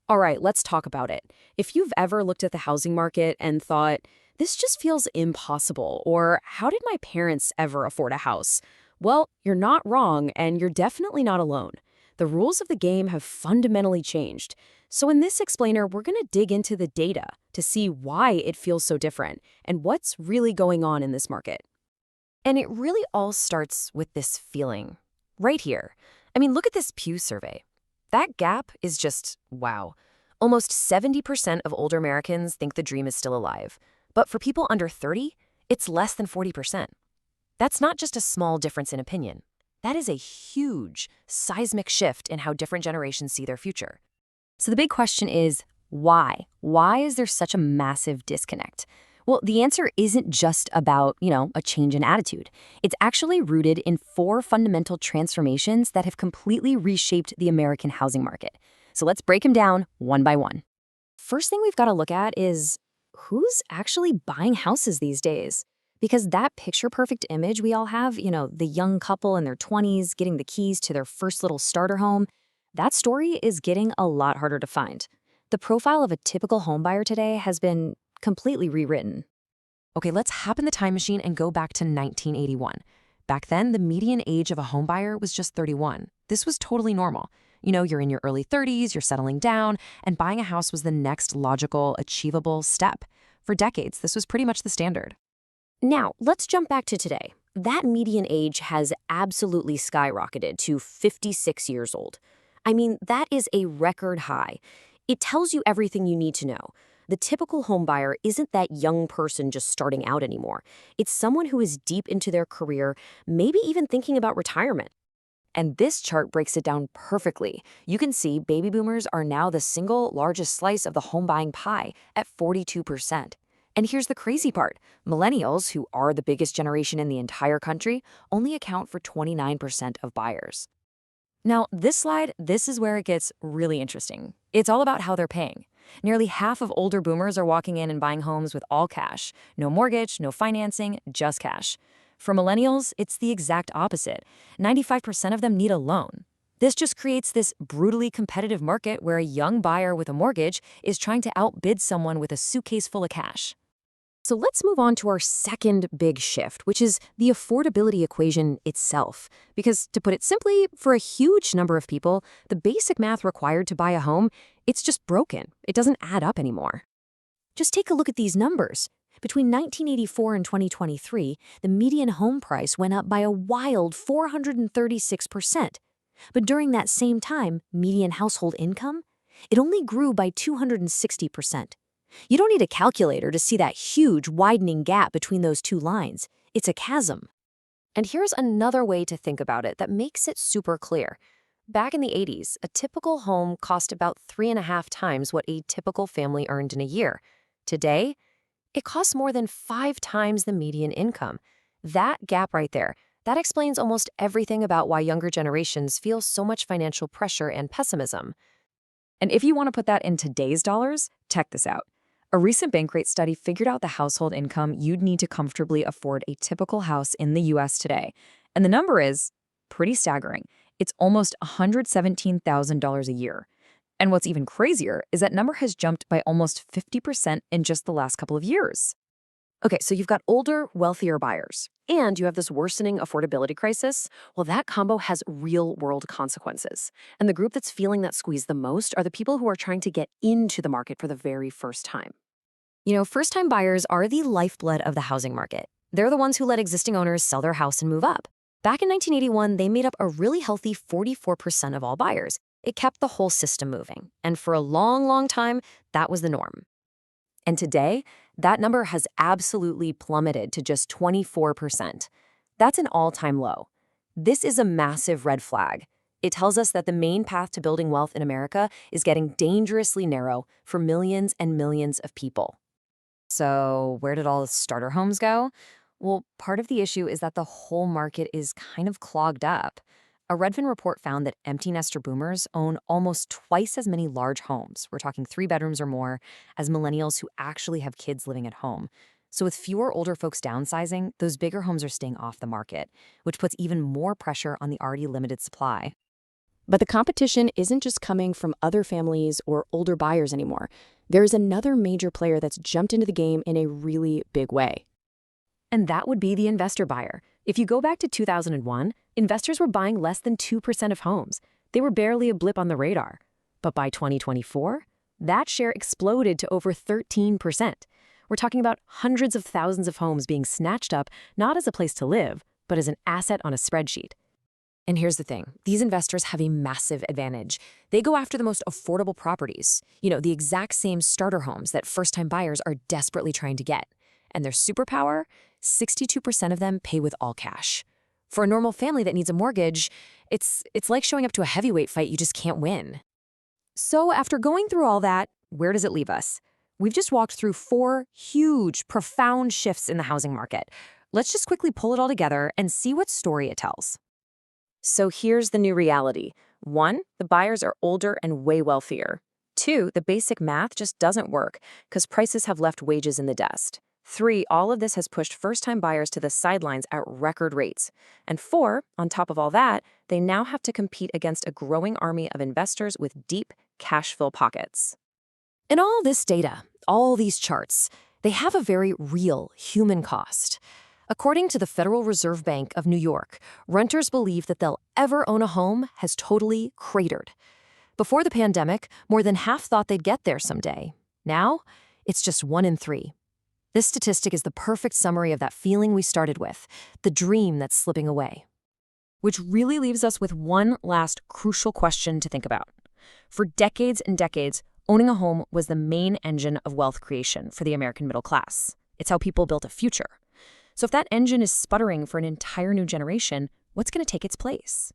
All right, let's talk about it. If you've ever looked at the housing market and thought, this just feels impossible, or how did my parents ever afford a house? Well, you're not wrong, and you're definitely not alone. The rules of the game have fundamentally changed. So, in this explainer, we're going to dig into the data to see why it feels so different and what's really going on in this market. And it really all starts with this feeling right here. I mean, look at this Pew survey. That gap is just wow. Almost 70% of older Americans think the dream is still alive. But for people under 30, it's less than 40%. That's not just a small difference in opinion. That is a huge, seismic shift in how different generations see their future. So the big question is, why? Why is there such a massive disconnect? Well, the answer isn't just about, a change in attitude. It's actually rooted in four fundamental transformations that have completely reshaped the American housing market. So let's break them down one by one. First thing we've got to look at is who's actually buying houses these days? Because that picture-perfect image we all have, the young couple in their 20s getting the keys to their first little starter home, that story is getting a lot harder to find. The profile of a typical homebuyer today has been completely rewritten. Okay, let's hop in the time machine and go back to 1981. Back then, the median age of a homebuyer was just 31. This was totally normal. You're in your early 30s, you're settling down, and buying a house was the next logical, achievable step. For decades, this was pretty much the standard. Now, let's jump back to today. That median age has absolutely skyrocketed to 56 years old. I mean, that is a record high. It tells you everything you need to know. The typical homebuyer isn't that young person just starting out anymore. It's someone who is deep into their career, maybe even thinking about retirement. And this chart breaks it down perfectly. You can see baby boomers are now the single largest slice of the home buying pie at 42%. And here's the crazy part. Millennials, who are the biggest generation in the entire country, only account for 29% of buyers. Now, this is where it gets really interesting. It's all about how they're paying. Nearly half of older boomers are walking in and buying homes with all cash. No mortgage, no financing, just cash. For millennials, it's the exact opposite. 95% of them need a loan. This just creates this brutally competitive market where a young buyer with a mortgage is trying to outbid someone with a suitcase full of cash. So let's move on to our second big shift, which is the affordability equation itself. Because to put it simply, for a huge number of people, the basic math required to buy a home, it's just broken. It doesn't add up anymore. Just take a look at these numbers. Between 1984 and 2023, the median home price went up by a wild 436%. But during that same time, median household income, it only grew by 260%. You don't need a calculator to see that huge widening gap between those two lines. It's a chasm. And here's another way to think about it that makes it super clear. Back in the 80s, a typical home cost about 3.5 times what a typical family earned in a year. Today, it costs more than 5 times the median income. That gap right there, that explains almost everything about why younger generations feel so much financial pressure and pessimism. And if you want to put that in today's dollars, check this out. A recent Bankrate study figured out the household income you'd need to comfortably afford a typical house in the US today. And the number is pretty staggering. It's almost $117,000 a year. And what's even crazier is that number has jumped by almost 50% in just the last couple of years. Okay, so you've got older, wealthier buyers, and you have this worsening affordability crisis. Well, that combo has real-world consequences. And the group that's feeling that squeeze the most are the people who are trying to get into the market for the very first time. First-time buyers are the lifeblood of the housing market. They're the ones who let existing owners sell their house and move up. Back in 1981, they made up a really healthy 44% of all buyers. It kept the whole system moving. And for a long, long time, that was the norm. And today, that number has absolutely plummeted to just 24%. That's an all-time low. This is a massive red flag. It tells us that the main path to building wealth in America is getting dangerously narrow for millions and millions of people. So where did all the starter homes go? Well, part of the issue is that the whole market is kind of clogged up. A Redfin report found that empty nester boomers own almost twice as many large homes, we're talking 3 bedrooms or more, as millennials who actually have kids living at home. So with fewer older folks downsizing, those bigger homes are staying off the market, which puts even more pressure on the already limited supply. But the competition isn't just coming from other families or older buyers anymore. There's another major player that's jumped into the game in a really big way. And that would be the investor buyer. If you go back to 2001, investors were buying less than 2% of homes. They were barely a blip on the radar. But by 2024, that share exploded to over 13%. We're talking about hundreds of thousands of homes being snatched up, not as a place to live, but as an asset on a spreadsheet. And here's the thing. These investors have a massive advantage. They go after the most affordable properties, the exact same starter homes that first-time buyers are desperately trying to get. And their superpower? 62% of them pay with all cash. For a normal family that needs a mortgage, it's like showing up to a heavyweight fight you just can't win. So after going through all that, where does it leave us? We've just walked through 4 huge, profound shifts in the housing market. Let's just quickly pull it all together and see what story it tells. So here's the new reality. 1, the buyers are older and way wealthier. 2, the basic math just doesn't work because prices have left wages in the dust. 3, all of this has pushed first-time buyers to the sidelines at record rates. And 4, on top of all that, they now have to compete against a growing army of investors with deep cash-fill pockets. And all this data, all these charts, they have a very real human cost. According to the Federal Reserve Bank of New York, renters believe that they'll ever own a home has totally cratered. Before the pandemic, more than half thought they'd get there someday. Now, it's just 1 in 3. This statistic is the perfect summary of that feeling we started with, the dream that's slipping away. Which really leaves us with one last crucial question to think about. For decades and decades, owning a home was the main engine of wealth creation for the American middle class. It's how people built a future. So if that engine is sputtering for an entire new generation, what's going to take its place?